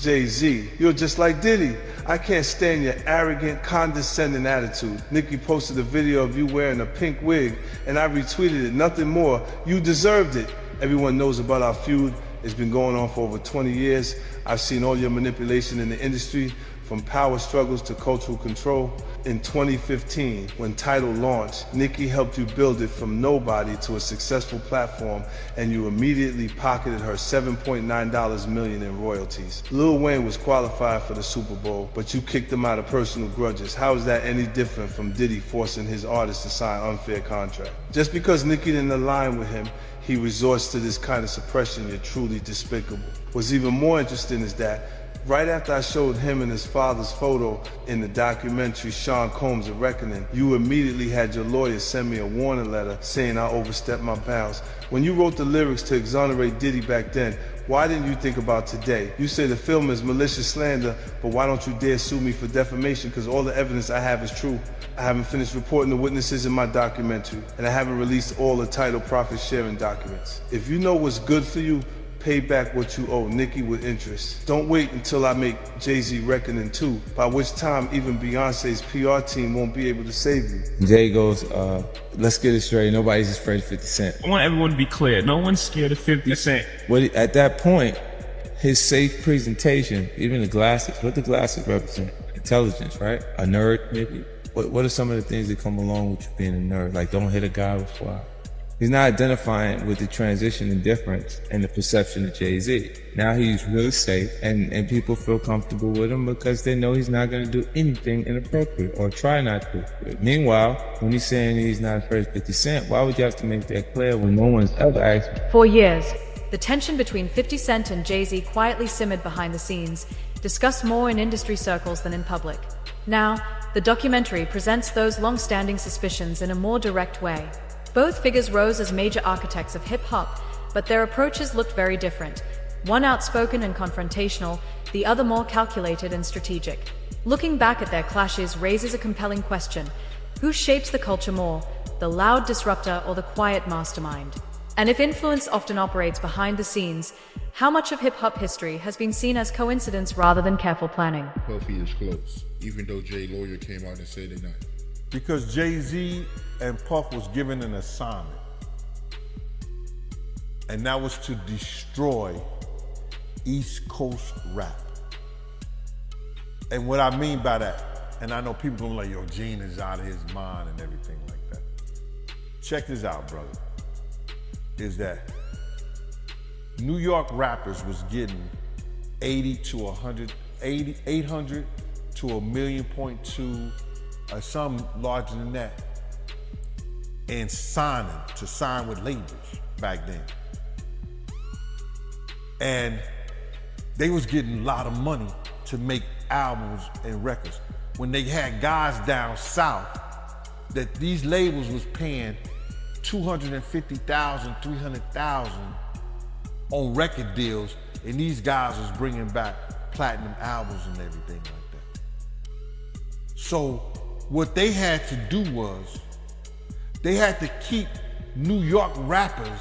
Jay-Z, you're just like Diddy. I can't stand your arrogant, condescending attitude. Nicki posted a video of you wearing a pink wig, and I retweeted it. Nothing more. You deserved it. Everyone knows about our feud. It's been going on for over 20 years. I've seen all your manipulation in the industry, from power struggles to cultural control. In 2015, when Tidal launched, Nicki helped you build it from nobody to a successful platform, and you immediately pocketed her $7.9 million in royalties. Lil Wayne was qualified for the Super Bowl, but you kicked him out of personal grudges. How is that any different from Diddy forcing his artists to sign unfair contracts? Just because Nicki didn't align with him, he resorts to this kind of suppression. You're truly despicable. What's even more interesting is that right after I showed him and his father's photo in the documentary Sean Combs: A Reckoning, you immediately had your lawyer send me a warning letter saying I overstepped my bounds. When you wrote the lyrics to exonerate Diddy back then, why didn't you think about today? You say the film is malicious slander, but why don't you dare sue me for defamation? Because all the evidence I have is true. I haven't finished reporting the witnesses in my documentary, and I haven't released all the Tidal profit sharing documents. If you know what's good for you, pay back what you owe Nicki with interest. Don't wait until I make Jay-Z Reckoning 2, by which time even Beyonce's PR team won't be able to save you. Jay goes, let's get it straight. Nobody's afraid of 50 Cent. I want everyone to be clear. No one's scared of 50 Cent. At that point, his safe presentation, even the glasses, what the glasses represent? Intelligence, right? A nerd, maybe? What are some of the things that come along with you being a nerd? Like, don't hit a guy before. He's not identifying with the transition and difference in the perception of Jay-Z. Now he's really safe, and people feel comfortable with him because they know he's not going to do anything inappropriate or try not to. Meanwhile, when he's saying he's not afraid of 50 Cent, why would you have to make that clear when no one's ever asked? For years, the tension between 50 Cent and Jay-Z quietly simmered behind the scenes, discussed more in industry circles than in public. Now, the documentary presents those long-standing suspicions in a more direct way. Both figures rose as major architects of hip-hop, but their approaches looked very different. One outspoken and confrontational, the other more calculated and strategic. Looking back at their clashes raises a compelling question. Who shapes the culture more, the loud disruptor or the quiet mastermind? And if influence often operates behind the scenes, how much of hip-hop history has been seen as coincidence rather than careful planning? Puffy is close, even though Jay's lawyer came out and said they're not. Because Jay-Z and Puff was given an assignment, and that was to destroy East Coast rap. And what I mean by that, and I know people gonna like, yo, Gene is out of his mind and everything like that. Check this out, brother, is that New York rappers was getting 800 to 1.2 million, some larger than that, and sign with labels back then. And they was getting a lot of money to make albums and records. When they had guys down south that these labels was paying $250,000, $300,000 on record deals, and these guys was bringing back platinum albums and everything like that. So what they had to do was, they had to keep New York rappers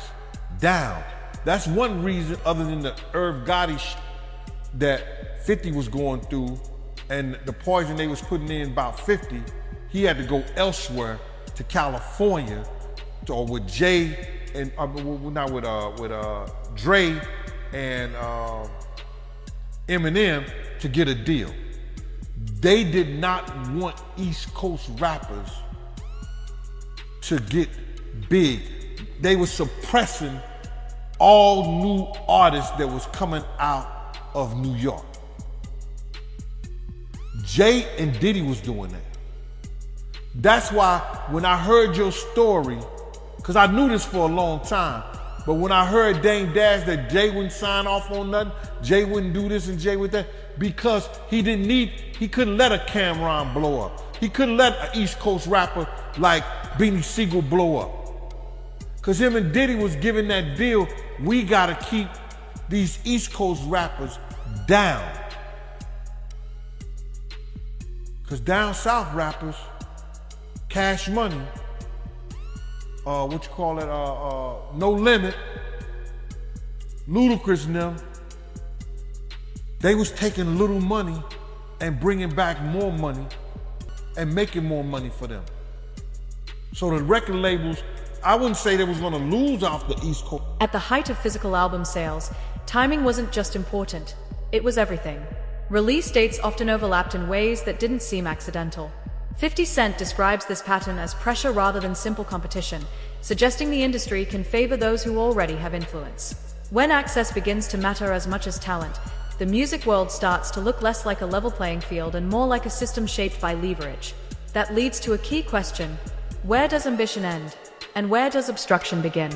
down. That's one reason, other than the Irv Gotti that 50 was going through and the poison they was putting in about 50, he had to go elsewhere to California, or with Jay and not with Dre and Eminem to get a deal. They did not want East Coast rappers to get big. They were suppressing all new artists that was coming out of New York. Jay and Diddy was doing that. That's why when I heard your story, because I knew this for a long time, but when I heard Dame Dash that Jay wouldn't sign off on nothing, Jay wouldn't do this and Jay would that, because he couldn't let a Cameron blow up. He couldn't let an East Coast rapper like Beanie Siegel blow up. Because him and Diddy was giving that deal, we gotta keep these East Coast rappers down. Because down south rappers, Cash Money, No Limit, Ludacris and them, They was taking little money and bringing back more money and making more money for them. So the record labels, I wouldn't say they was gonna lose off the East Coast. At the height of physical album sales, timing wasn't just important, it was everything. Release dates often overlapped in ways that didn't seem accidental. 50 Cent describes this pattern as pressure rather than simple competition, suggesting the industry can favor those who already have influence. When access begins to matter as much as talent, the music world starts to look less like a level playing field and more like a system shaped by leverage. That leads to a key question: where does ambition end? And where does obstruction begin?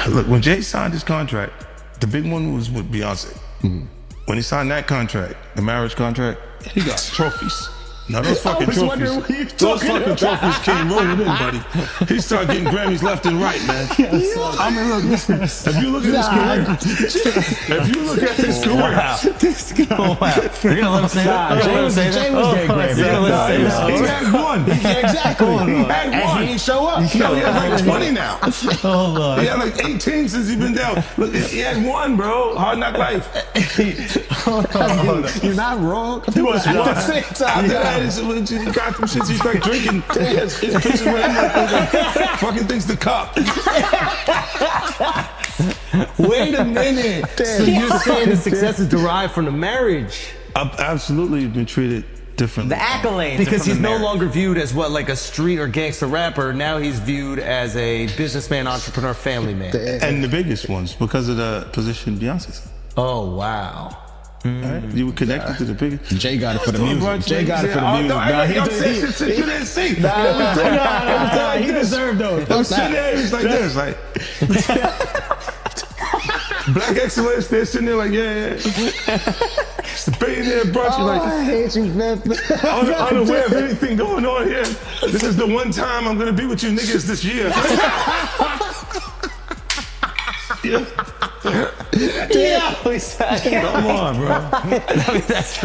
Look, when Jay signed his contract, the big one was with Beyonce. When he signed that contract, the marriage contract, he got trophies. Now those fucking trophies, those fucking trophies came rolling in, buddy. He started getting Grammys left and right, man. I mean, look, listen, if you look at his career, This guy. You're gonna let him say that? Jay was getting Grammy. he had one. Exactly. He had one. And he didn't show up. He had like 20 now. Hold on. He had like 18 since he been down. Look, he had one, bro. Hard Knock Life. You're not wrong. He was At the one. same time. After that, he got some shit. He's like drinking. His pictures with him like fucking things to cop. Wait a minute. So you're saying the success is derived from the marriage? I've absolutely been treated differently. The accolades. Because he's no marriage. longer viewed as what, like a street or gangster rapper. Now he's viewed as a businessman, entrepreneur, family man. And the biggest ones because of the position Beyonce's. Oh, wow. Right? You were connected to the biggest. Jay got it for the music. Jay got it for the music. Nah, Nah, you didn't see. he deserved those. I'm sitting there, he was like this, like. Black excellence, they're sitting there like, yeah. It's the billionaire brunch, you're like, I hate you, man. unaware of anything going on here. This is the one time I'm gonna be with you niggas this year. Yeah. Come on, bro. That's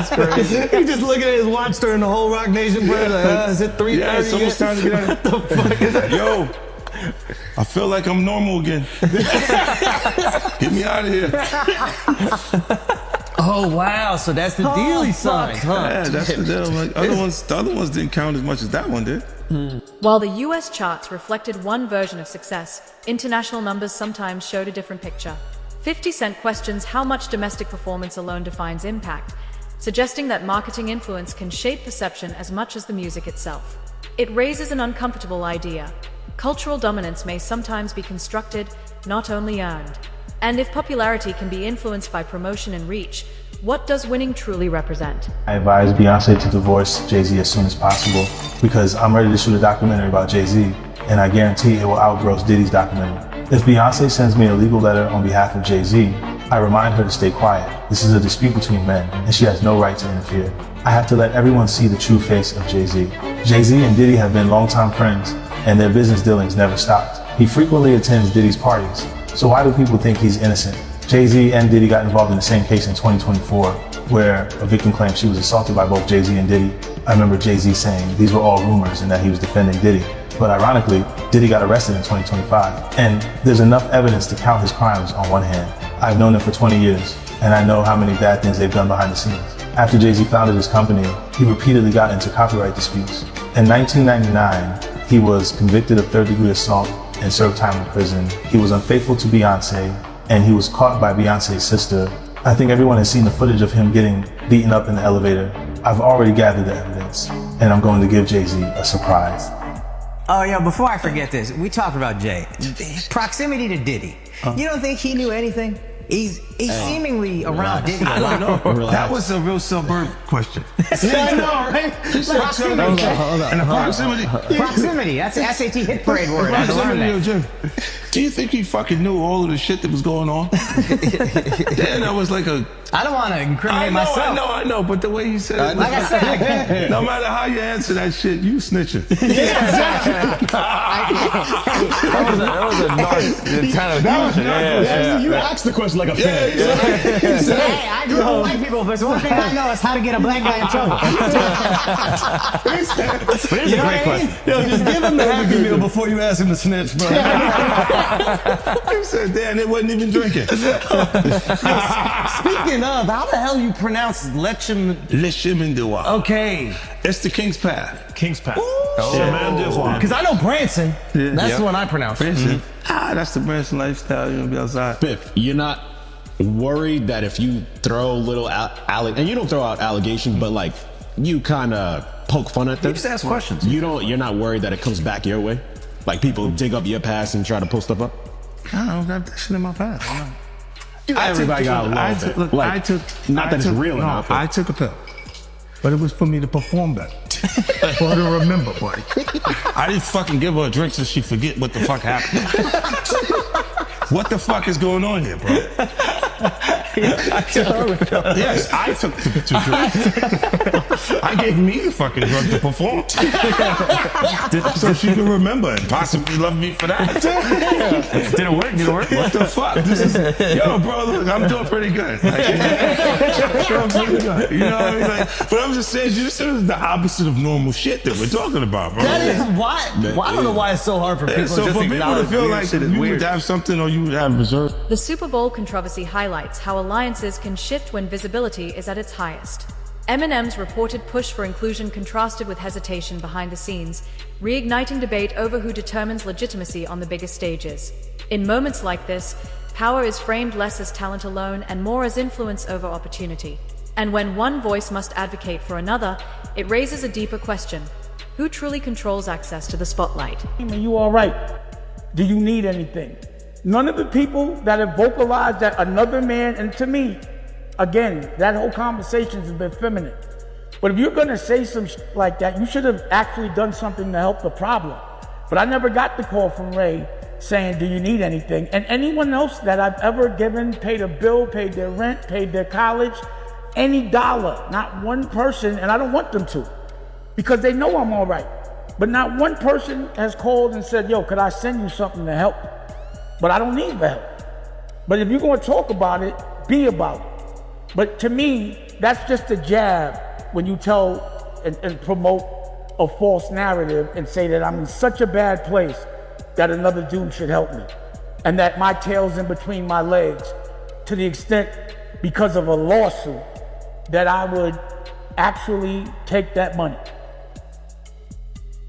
crazy. He's just looking at his watch during the whole Rock Nation prayer. Like, is it 3:30? Yeah, it's almost time to get out. What the fuck is that? Yo, I feel like I'm normal again. Get me out of here. Oh, wow. So that's the deal he signed, huh? Yeah, that's the deal. Like, the other ones didn't count as much as that one did. While the US charts reflected one version of success, international numbers sometimes showed a different picture. 50 Cent questions how much domestic performance alone defines impact, suggesting that marketing influence can shape perception as much as the music itself. It raises an uncomfortable idea. Cultural dominance may sometimes be constructed, not only earned. And if popularity can be influenced by promotion and reach, what does winning truly represent? I advise Beyonce to divorce Jay-Z as soon as possible because I'm ready to shoot a documentary about Jay-Z, and I guarantee it will outgross Diddy's documentary. If Beyonce sends me a legal letter on behalf of Jay-Z, I remind her to stay quiet. This is a dispute between men, and she has no right to interfere. I have to let everyone see the true face of Jay-Z. Jay-Z and Diddy have been longtime friends, and their business dealings never stopped. He frequently attends Diddy's parties, so why do people think he's innocent? Jay-Z and Diddy got involved in the same case in 2024, where a victim claimed she was assaulted by both Jay-Z and Diddy. I remember Jay-Z saying these were all rumors and that he was defending Diddy. But ironically, Diddy got arrested in 2025, and there's enough evidence to count his crimes on one hand. I've known them for 20 years, and I know how many bad things they've done behind the scenes. After Jay-Z founded his company, he repeatedly got into copyright disputes. In 1999, he was convicted of third-degree assault and served time in prison. He was unfaithful to Beyonce, and he was caught by Beyonce's sister. I think everyone has seen the footage of him getting beaten up in the elevator. I've already gathered the evidence, and I'm going to give Jay-Z a surprise. Oh, yeah, before I forget this, we talked about Jay. Proximity to Diddy. You don't think he knew anything? He's seemingly around Diddy a lot. That was a real suburb question. I know, right? Proximity. And the proximity. Proximity. That's the SAT hit parade word. I had to learn Yo, that. Jim, do you think he fucking knew all of the shit that was going on? Yeah, that was like a... I don't want to incriminate myself. I know, but the way he said it, Like I said, no matter how you answer that shit, you snitching. That was a narc kind of question. You asked the question like a fan. Hey, I grew up with white people, but it's one thing I know is how to get a black guy in trouble. But it's a great question. Yo, just give him the Happy Meal before you ask him to snitch, bro. He said, damn, they wasn't even drinking. Speaking of, how the hell you pronounce Lechem? Le chemin de roi. Okay. It's the King's Path. King's Path. Chemin de roi. Because I know Branson. That's the one I pronounce. Branson. That's the Branson lifestyle. You know, be outside. Biff, you're not worried that if you throw little and you don't throw out allegations, but like you kind of poke fun at them. You just ask questions. You're not worried that it comes back your way? Like people dig up your past and try to pull stuff up? I don't got that shit in my past. Everybody got a little bit. Look, Like, I took. not that it's real No, enough, but- I took a pill, but it was for me to perform better. For her to remember, buddy. I didn't fucking give her a drink so she forget what the fuck happened. What the fuck is going on here, bro? Yes, I took the two drugs. I gave me the fucking drug to perform. So she can remember and possibly love me for that. Did it work? Did it work? What the fuck? This is, yo, bro, look, I'm doing pretty good. Like, doing pretty good. You know what I mean? Like, but I'm just saying, this is the opposite of normal shit that we're talking about, bro. That is why. I don't know why it's so hard for people So to just for people to acknowledge feel weird like shit is you weird. would have something or you would have reserve. The Super Bowl controversy highlights how alliances can shift when visibility is at its highest. Eminem's reported push for inclusion contrasted with hesitation behind the scenes, reigniting debate over who determines legitimacy on the biggest stages. In moments like this, power is framed less as talent alone and more as influence over opportunity. And when one voice must advocate for another, it raises a deeper question. Who truly controls access to the spotlight? Are you all right? Do you need anything? None of the people that have vocalized that another man, and to me, again, that whole conversation has been feminine. But if you're gonna say some like that, you should have actually done something to help the problem. But I never got the call from Ray saying, do you need anything? And anyone else that I've ever given, paid a bill, paid their rent, paid their college, any dollar, not one person, and I don't want them to, because they know I'm all right. But not one person has called and said, yo, could I send you something to help? But I don't need the help. But if you're gonna talk about it, be about it. But to me, that's just a jab when you tell and promote a false narrative and say that I'm in such a bad place that another dude should help me. And that my tail's in between my legs to the extent, because of a lawsuit, that I would actually take that money.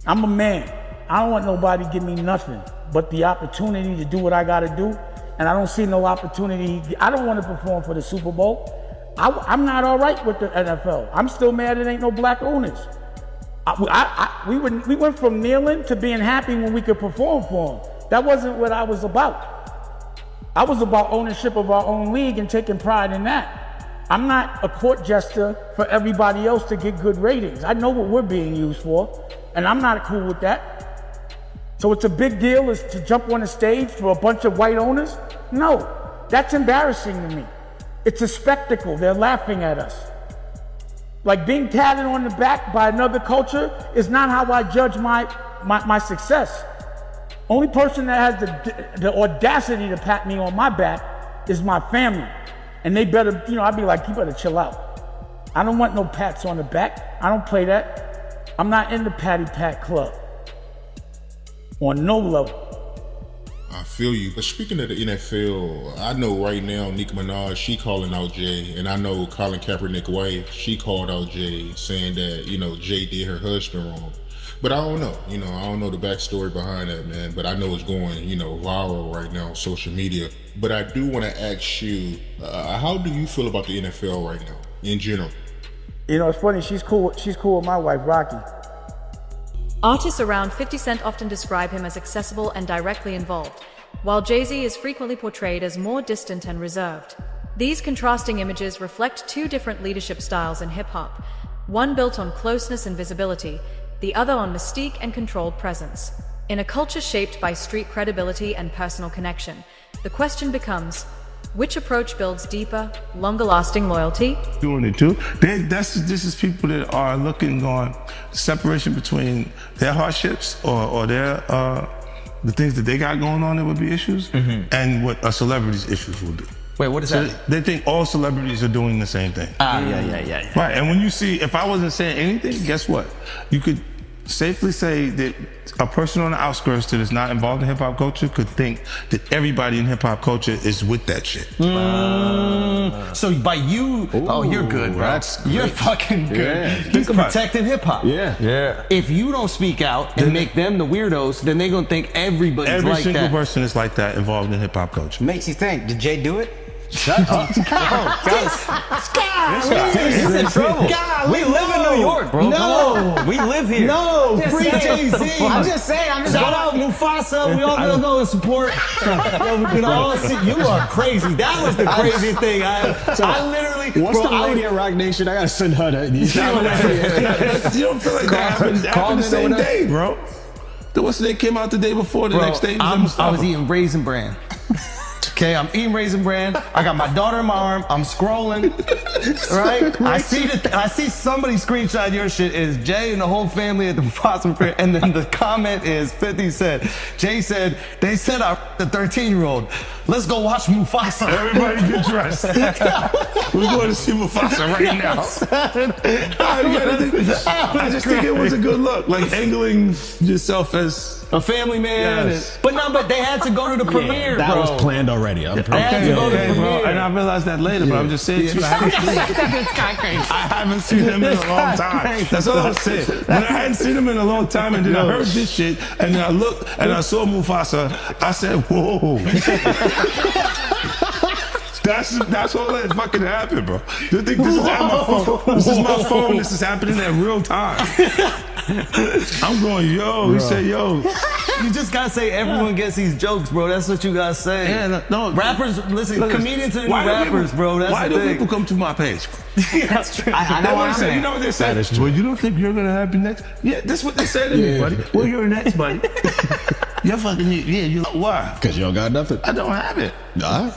I'm a man. I don't want nobody to give me nothing but the opportunity to do what I gotta do. And I don't see no opportunity. I don't want to perform for the Super Bowl. I'm not all right with the NFL. I'm still mad it ain't no black owners. We went from kneeling to being happy when we could perform for them. That wasn't what I was about. I was about ownership of our own league and taking pride in that. I'm not a court jester for everybody else to get good ratings. I know what we're being used for, and I'm not cool with that. So it's a big deal is to jump on a stage for a bunch of white owners? No, that's embarrassing to me. It's a spectacle. They're laughing at us. Like being tatted on the back by another culture is not how I judge my success. Only person that has the audacity to pat me on my back is my family. And they better, I'd be like, you better chill out. I don't want no pats on the back. I don't play that. I'm not in the patty pat club. On no level. I feel you. But speaking of the NFL, I know right now Nicki Minaj, she calling out Jay. And I know Colin Kaepernick's wife, she called out Jay saying that, Jay did her husband wrong. But I don't know. I don't know the backstory behind that, man. But I know it's going, viral right now on social media. But I do want to ask you, how do you feel about the NFL right now, in general? It's funny. She's cool with my wife, Rocky. Artists around 50 Cent often describe him as accessible and directly involved, while Jay-Z is frequently portrayed as more distant and reserved. These contrasting images reflect two different leadership styles in hip-hop, one built on closeness and visibility, the other on mystique and controlled presence. In a culture shaped by street credibility and personal connection, the question becomes, which approach builds deeper, longer-lasting loyalty? Doing it too. This is people that are looking on the separation between their hardships or their the things that they got going on that would be issues, and what a celebrity's issues will do. Wait, what is So that? they think all celebrities are doing the same thing. Yeah. Right, and when you see, if I wasn't saying anything, guess what? You could safely say that a person on the outskirts that is not involved in hip hop culture could think that everybody in hip hop culture is with that shit. So by you, you're good, bro. You're fucking good. Yeah. He's protecting hip hop. Yeah. If you don't speak out and make them the weirdos, then they're gonna think everybody's Every like single that. person is like that involved in hip hop culture. Makes you think, did Jay do it? Shut up. He's in trouble. We live in New York, bro. No. We live here. No, free Jay-Z. I'm just saying, Shout out Mufasa. We all gonna go and support. We can all see. You are crazy. That was the craziest thing. I literally. What's bro, the lady at Rock Nation? I gotta send her that. You don't feel like that happened the same day, bro. What's the day came out the day before, the next day? I was eating Raisin Bran. Okay, I'm eating Raisin Bran. I got my daughter in my arm. I'm scrolling, right? I see somebody screenshot your shit. Is Jay and the whole family at the Mufasa Fair? And then the comment is 50 said, Jay said, they said I the 13-year-old. Let's go watch Mufasa. Everybody get dressed. We're going to see Mufasa right now. I just think it was a good look, like angling yourself as a family man. Yes. But they had to go to the premiere, that bro. was planned already. Okay, bro. And I realized that later, but I'm just saying to you, I haven't seen him in a long time. That's all I'm saying. When I hadn't seen him in a long time, and then I heard this shit, and then I looked and I saw Mufasa, I said, whoa. That's all that fucking happened, bro. You think this is on my phone? This is my phone. This is happening at real time. I'm going, yo. He said, yo. You just gotta say everyone gets these jokes, bro. That's what you gotta say. Yeah, no. Rappers, listen, comedians are the new rappers, bro. That's why the do thing. people come to my page? That's true. I know what I'm You saying. know what they say? Well, you don't think you're gonna have your next? Yeah, that's what they say to me, buddy. Well, you're next, buddy. You're fucking, you like, why? Because you don't got nothing. I don't have it. Nah.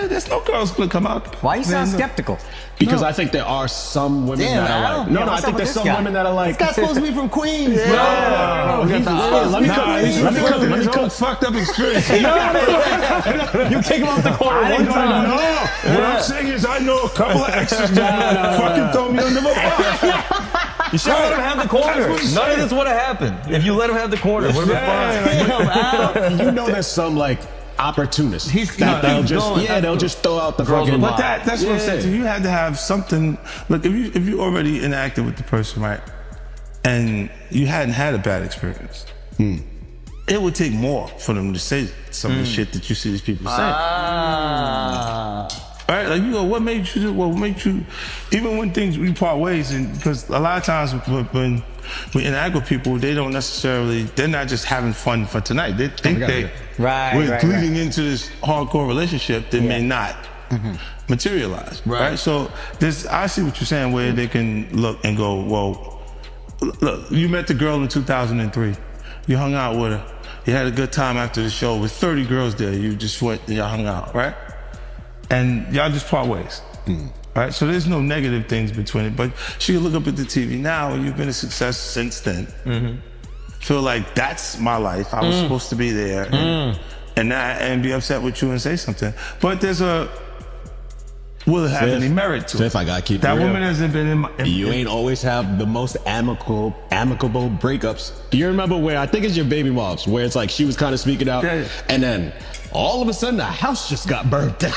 There's no girls gonna come out. Why you sound skeptical? Because I think there are some women that are like. No, I what's up think with there's this some guy? women that are like. This guy's supposed to be from Queens, bro. Let me Let fucked up experience. You kick him off the corner one time. No, what I'm saying is I know a couple of exes that fucking throw me under the bus. You should let him have the corner. None of this would have happened if you let him have the corner. Would have been fine. You know, there's some like opportunists. They'll just throw out the fucking. But that's what I'm saying. So you had to have something. Look, if you already interacted with the person, right, and you hadn't had a bad experience, it would take more for them to say some of the shit that you see these people say. Right? Like, you go, what made you do? What made you? Even when we part ways, and because a lot of times when we interact with people, they're not just having fun for tonight. They think we're leading into this hardcore relationship that may not materialize. Right? So I see what you're saying, where they can look and go, well, look, you met the girl in 2003. You hung out with her. You had a good time after the show with 30 girls there. You just went and y'all hung out, right? And y'all just part ways. Right? So there's no negative things between it. But she can look up at the TV now, and you've been a success since then. Feel like that's my life. I was supposed to be there. And be upset with you and say something. But will it have any merit to it? If I gotta keep that it real, woman hasn't been you ain't always have the most amicable breakups. Do you remember where, I think it's your baby moms, where it's like she was kind of speaking out, and then all of a sudden the house just got burnt down.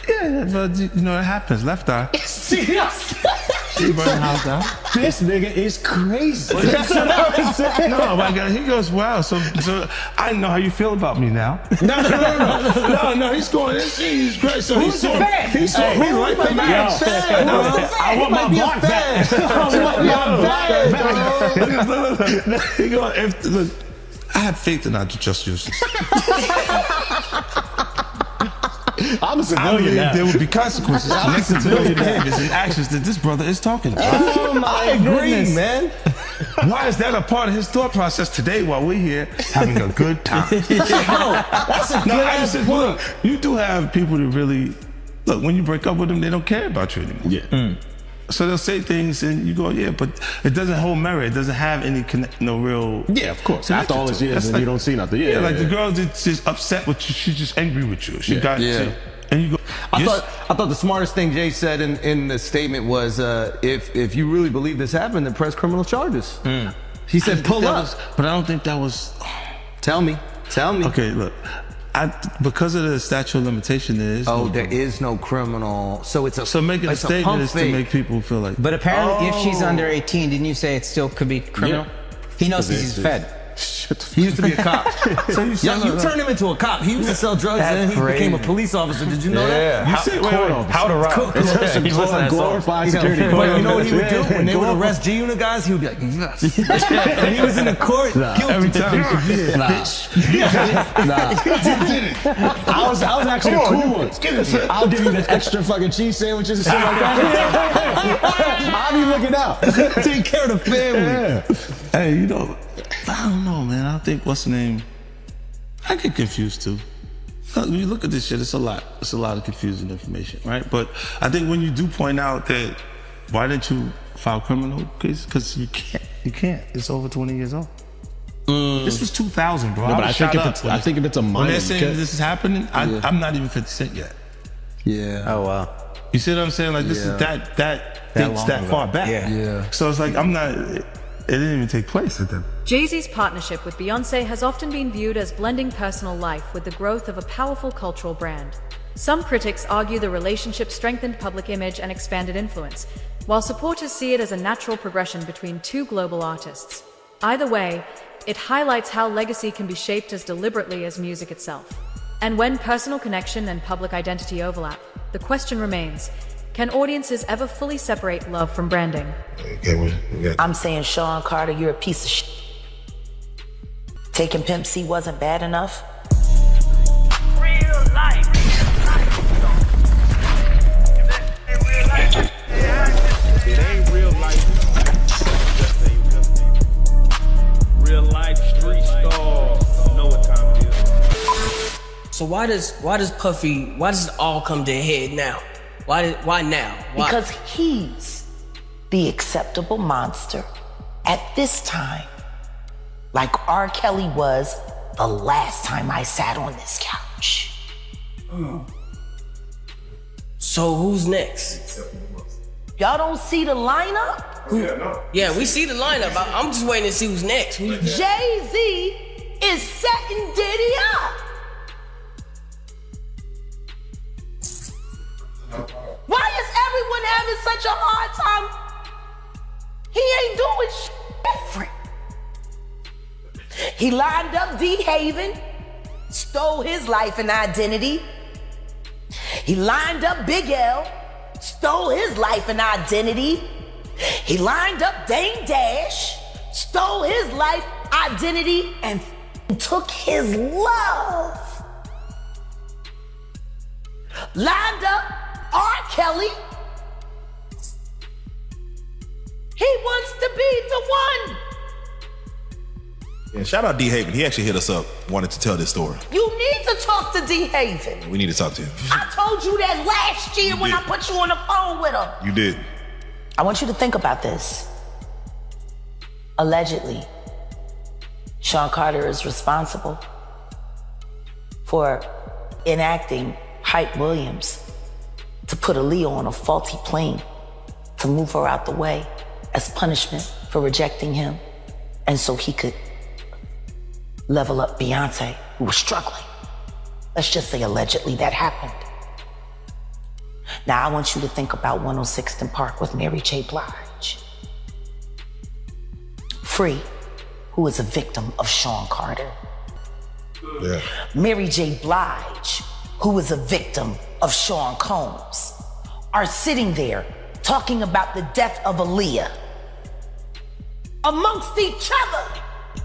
Yeah, but you know, it happens. Left eye. She burned the house down. This nigga is crazy. That's what I was saying. No, my God, he goes, wow. So I know how you feel about me now. No, he's going. He's great. So he saw like the man. I want my block back. He going. Look, I have faith in our justice. I'm a civilian now. There would be consequences connected to those behaviors and actions that this brother is talking about. Oh my goodness, man. Why is that a part of his thought process today while we're here having a good time? That's a good ass point. Look, you do have people that really, look, when you break up with them, they don't care about you anymore. Yeah. So they'll say things and you go, yeah, but it doesn't hold merit. It doesn't have any no real. Yeah, of course. After all these years and you don't see nothing. Yeah, like the girl that's just upset with you. She's just angry with you. She got you. And you go, I thought the smartest thing Jay said in the statement was, if you really believe this happened, then press criminal charges. He said, pull up. But I don't think that was. Tell me. Okay, look. Because of the statute of limitation, there is. There is no criminal. So it's a. So making a statement is to make people feel like. But apparently, if she's under 18, didn't you say it still could be criminal? He knows he's fed. He used to be a cop. You turned him into a cop. He used to sell drugs and then he became a police officer. Did you know that? You said, how to rob. He was a glorified security guard. But you know what he would do? When they would arrest G-Unit guys, he would be like, yes. And he was in the court. Every time. I was actually a cool one. I'll give you the extra fucking cheese sandwiches and shit like that. I'll be looking out. Take care of the family. Hey, you know, I don't know, man. I think, what's the name? I get confused too. When you look at this shit, it's a lot. It's a lot of confusing information, right? But I think when you do point out that, why didn't you file criminal case? Because you can't. It's over 20 years old. This was 2000, bro. No, but I think if it's a minor. When they're saying this is happening, I'm not even 50 Cent yet. Yeah. Oh, wow. You see what I'm saying? Like, this is that dates that far back. Yeah. So it's like, it didn't even take place at that. Jay-Z's partnership with Beyoncé has often been viewed as blending personal life with the growth of a powerful cultural brand. Some critics argue the relationship strengthened public image and expanded influence, while supporters see it as a natural progression between two global artists. Either way, it highlights how legacy can be shaped as deliberately as music itself. And when personal connection and public identity overlap, the question remains, can audiences ever fully separate love from branding? I'm saying, Sean Carter, you're a piece of shit. Taking Pimp C wasn't bad enough. Real life. It ain't real life. Real life street stars. Know what time it is. So why does it all come to a head now? Why now? Why? Because he's the acceptable monster at this time. Like R. Kelly was the last time I sat on this couch. So who's next? Y'all don't see the lineup? Yeah, we see the lineup. I'm just waiting to see who's next. Jay-Z is setting Diddy up. Why is everyone having such a hard time? He ain't doing shit different. He lined up D. Haven, stole his life and identity. He lined up Big L, stole his life and identity. He lined up Dame Dash, stole his life, identity, and took his love. Lined up R. Kelly. He wants to be the one. Yeah, shout out D. Haven. He actually hit us up, wanted to tell this story. You need to talk to D. Haven. We need to talk to him. I told you that last year when I put you on the phone with him. You did. I want you to think about this. Allegedly, Sean Carter is responsible for enacting Hype Williams to put Aaliyah on a faulty plane to move her out the way as punishment for rejecting him, and so he could level up Beyonce, who was struggling. Let's just say allegedly that happened. Now I want you to think about 106th Park with Mary J. Blige. Free, who is a victim of Sean Carter. Yeah. Mary J. Blige, who is a victim of Sean Combs, are sitting there talking about the death of Aaliyah amongst each other.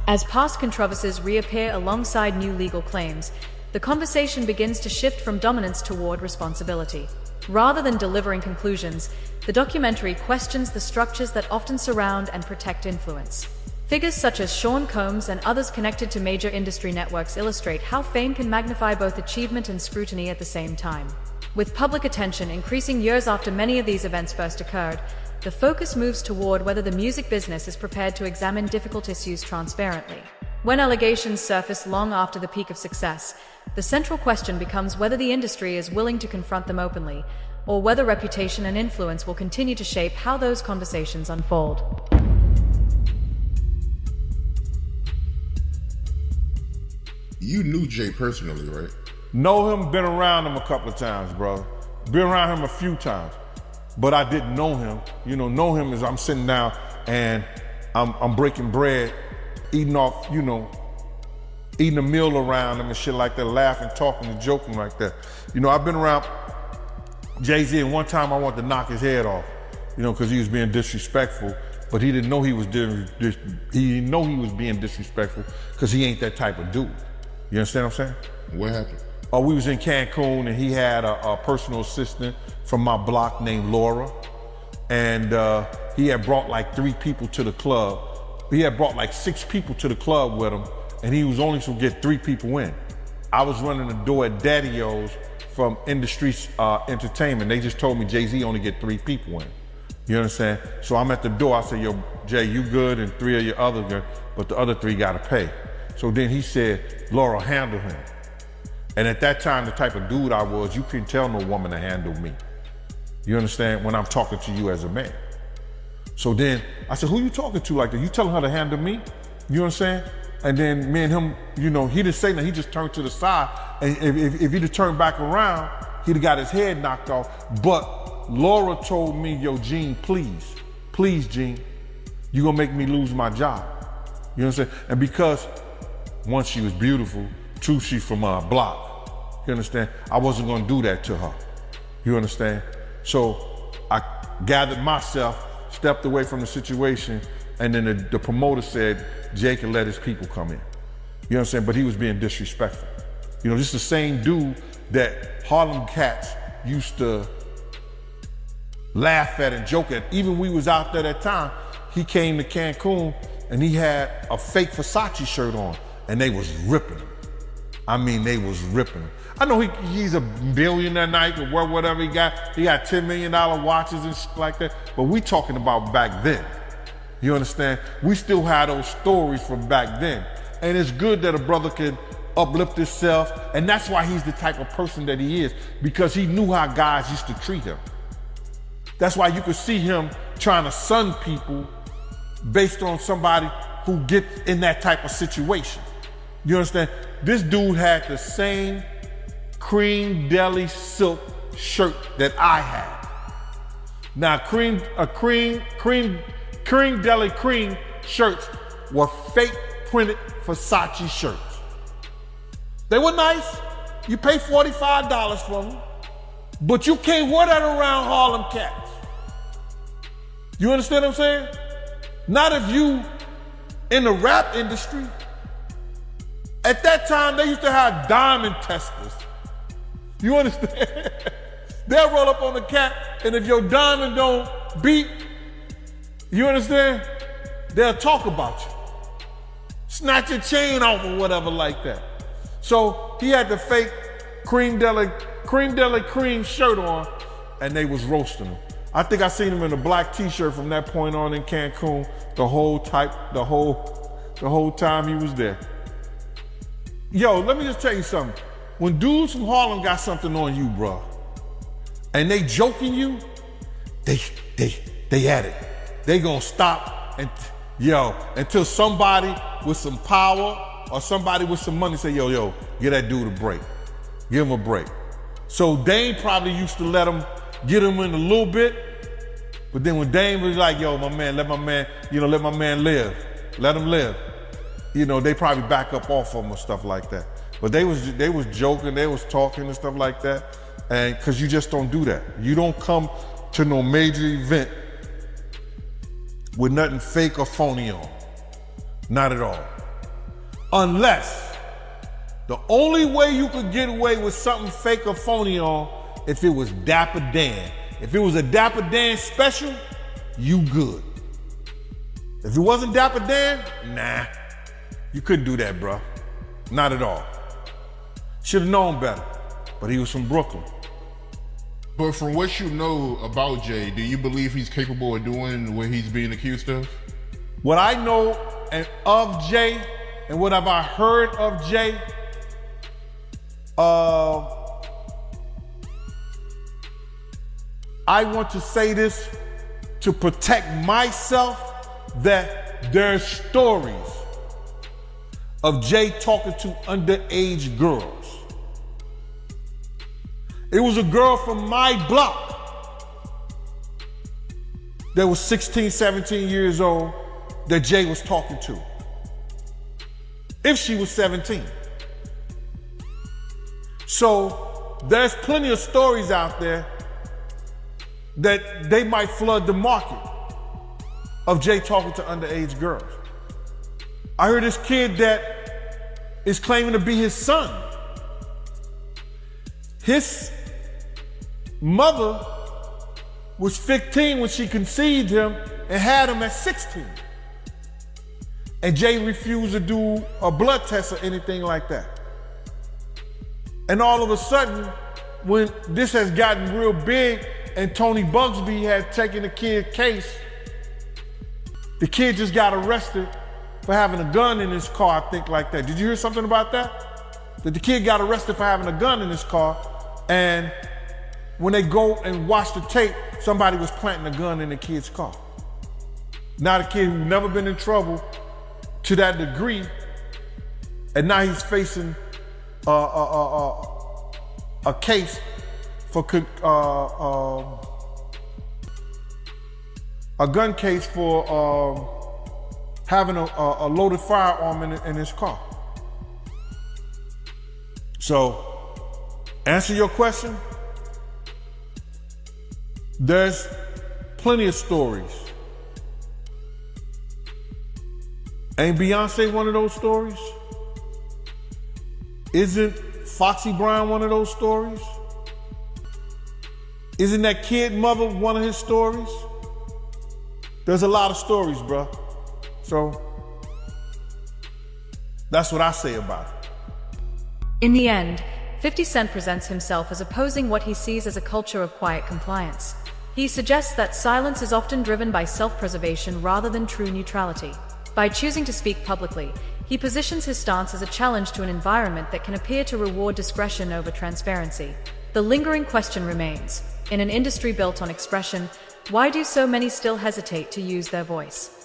As past controversies reappear alongside new legal claims, the conversation begins to shift from dominance toward responsibility. Rather than delivering conclusions, the documentary questions the structures that often surround and protect influence. Figures such as Sean Combs and others connected to major industry networks illustrate how fame can magnify both achievement and scrutiny at the same time. With public attention increasing years after many of these events first occurred, the focus moves toward whether the music business is prepared to examine difficult issues transparently. When allegations surface long after the peak of success, the central question becomes whether the industry is willing to confront them openly, or whether reputation and influence will continue to shape how those conversations unfold. You knew Jay personally, right? Know him, been around him a couple of times, bro. Been around him a few times, but I didn't know him. You know him as I'm sitting down and I'm breaking bread, eating off, eating a meal around him and shit like that, laughing, talking and joking like that. I've been around Jay-Z, and one time I wanted to knock his head off, because he was being disrespectful, but he didn't know he was being disrespectful because he ain't that type of dude. You understand what I'm saying? What happened? We was in Cancun and he had a personal assistant from my block named Laura. And he had brought like 3 people to the club. He had brought like 6 people to the club with him and he was only supposed to get 3 people in. I was running the door at Daddy-O's from Industry Entertainment. They just told me Jay-Z only get 3 people in. You understand? So I'm at the door, I said, yo, Jay, you good and 3 of your other good, but the other 3 gotta pay. So then he said, Laura, handle him. And at that time, the type of dude I was, you couldn't tell no woman to handle me. You understand? When I'm talking to you as a man. So then I said, who you talking to like that? You telling her to handle me? You understand? And then me and him, he didn't say nothing, he just turned to the side. And if he'd have turned back around, he'd have got his head knocked off. But Laura told me, yo, Gene, please, Gene, you gonna make me lose my job. You understand? And because, 1, she was beautiful, 2, she's from our block. You understand? I wasn't gonna do that to her. You understand? So I gathered myself, stepped away from the situation, and then the promoter said Jay can let his people come in. You know what I'm saying? But he was being disrespectful. This is the same dude that Harlem cats used to laugh at and joke at. Even we was out there that time, he came to Cancun and he had a fake Versace shirt on and they was ripping him. I mean, they was ripping him. I know he's a billionaire night or whatever he got. He got $10 million watches and shit like that. But we talking about back then. You understand? We still have those stories from back then. And it's good that a brother can uplift himself. And that's why he's the type of person that he is, because he knew how guys used to treat him. That's why you could see him trying to sun people based on somebody who gets in that type of situation. You understand? This dude had the same cream deli silk shirt that I had. Now, cream deli cream shirts were fake printed Versace shirts. They were nice. You pay $45 for them, but you can't wear that around Harlem cats. You understand what I'm saying? Not if you in the rap industry. At that time, they used to have diamond testers. You understand? They'll roll up on the cat, and if your diamond don't beat, you understand? They'll talk about you. Snatch your chain off or whatever like that. So he had the fake cream deli cream shirt on, and they was roasting him. I think I seen him in a black t-shirt from that point on in Cancun the whole time he was there. Yo, let me just tell you something. When dudes from Harlem got something on you, bro, and they joking you, they at it. They gonna stop and until somebody with some power or somebody with some money say, yo, give that dude a break. Give him a break. So Dame probably used to let get him in a little bit, but then when Dame was like, yo, my man, let my man live. Let him live. They probably back up off of him or stuff like that. But they was joking, they was talking and stuff like that. And cause you just don't do that. You don't come to no major event with nothing fake or phony on. Not at all. Unless the only way you could get away with something fake or phony on, if it was Dapper Dan. If it was a Dapper Dan special, you good. If it wasn't Dapper Dan, nah. You couldn't do that, bro. Not at all. Should have known better, but he was from Brooklyn. But from what you know about Jay, do you believe he's capable of doing what he's being accused of? What I know of Jay and what have I heard of Jay, I want to say this to protect myself, that there's stories of Jay talking to underage girls. It was a girl from my block that was 16, 17 years old that Jay was talking to. If she was 17. So there's plenty of stories out there that they might flood the market of Jay talking to underage girls. I heard this kid that is claiming to be his son. His mother was 15 when she conceived him and had him at 16. And Jay refused to do a blood test or anything like that. And all of a sudden, when this has gotten real big and Tony Bugsby had taken the kid's case, the kid just got arrested for having a gun in his car, I think, like that. Did you hear something about that? That the kid got arrested for having a gun in his car, and when they go and watch the tape, somebody was planting a gun in the kid's car. Now the kid who's never been in trouble to that degree, and now he's facing a case for a gun case for having a loaded firearm in his car. So, answer your question. There's plenty of stories. Ain't Beyonce one of those stories? Isn't Foxy Brown one of those stories? Isn't that kid mother one of his stories? There's a lot of stories, bro. So that's what I say about it. In the end, 50 Cent presents himself as opposing what he sees as a culture of quiet compliance. He suggests that silence is often driven by self-preservation rather than true neutrality. By choosing to speak publicly, he positions his stance as a challenge to an environment that can appear to reward discretion over transparency. The lingering question remains, in an industry built on expression, why do so many still hesitate to use their voice?